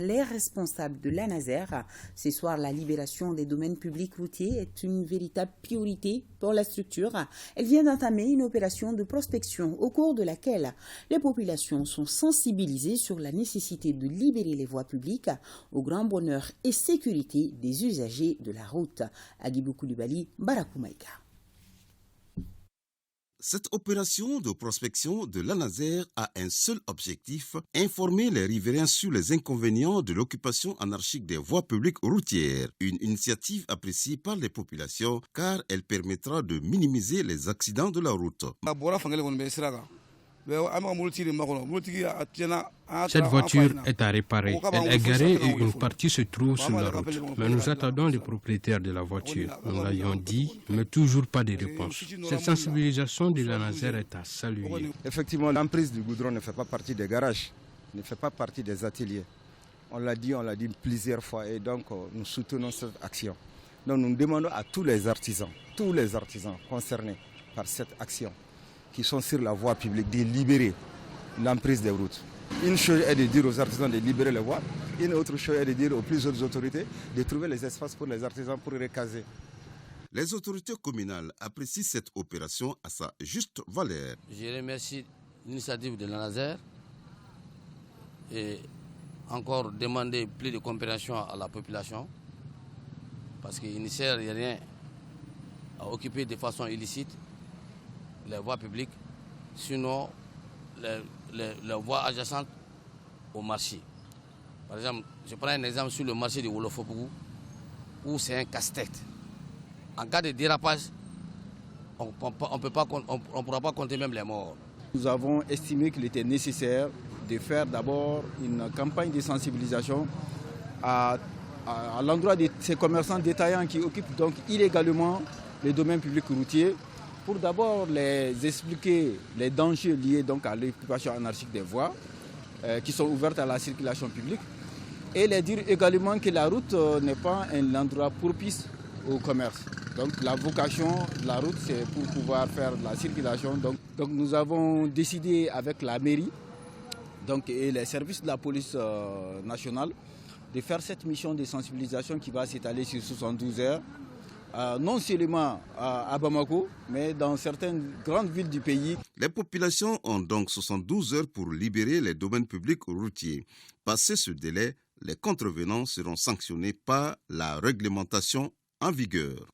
les responsables de l'ANASER. Ce soir, la libération des domaines publics routiers est une véritable priorité pour la structure. Elle vient d'entamer une opération de prospection au cours de laquelle les populations sont sensibilisées sur la nécessité de libérer les voies publiques au grand bonheur et sécurité des usagers de la route. Agibou Koulibaly, Barakumaïka. Cette opération de prospection de l'ANASER a un seul objectif, informer les riverains sur les inconvénients de l'occupation anarchique des voies publiques routières. Une initiative appréciée par les populations car elle permettra de minimiser les accidents de la route. Cette voiture est à réparer. Elle est garée et une partie se trouve sur la route. Mais nous attendons les propriétaires de la voiture. Nous l'avions dit, mais toujours pas de réponse. Cette sensibilisation de l'ANASER est à saluer. Effectivement, l'emprise du goudron ne fait pas partie des garages, ne fait pas partie des ateliers. On l'a dit plusieurs fois et donc nous soutenons cette action. Donc nous demandons à tous les artisans concernés par cette action, qui sont sur la voie publique, de libérer l'emprise des routes. Une chose est de dire aux artisans de libérer les voies, une autre chose est de dire aux plus hautes autorités de trouver les espaces pour les artisans pour recaser. Les autorités communales apprécient cette opération à sa juste valeur. Je remercie l'initiative de l'ANASER et encore demander plus de compréhension à la population parce qu'il ne sert à rien à occuper de façon illicite les voies publiques, sinon les voies adjacentes au marché. Par exemple, je prends un exemple sur le marché de Wolofobougou, où c'est un casse-tête. En cas de dérapage, on ne pourra pas compter même les morts. Nous avons estimé qu'il était nécessaire de faire d'abord une campagne de sensibilisation à l'endroit de ces commerçants détaillants qui occupent donc illégalement les domaines publics routiers, pour d'abord les expliquer les dangers liés donc à l'occupation anarchique des voies qui sont ouvertes à la circulation publique et les dire également que la route n'est pas un endroit propice au commerce. Donc la vocation de la route, c'est pour pouvoir faire de la circulation. Donc nous avons décidé avec la mairie et les services de la police nationale de faire cette mission de sensibilisation qui va s'étaler sur 72 heures. Non seulement à Bamako, mais dans certaines grandes villes du pays. Les populations ont donc 72 heures pour libérer les domaines publics routiers. Passé ce délai, les contrevenants seront sanctionnés par la réglementation en vigueur.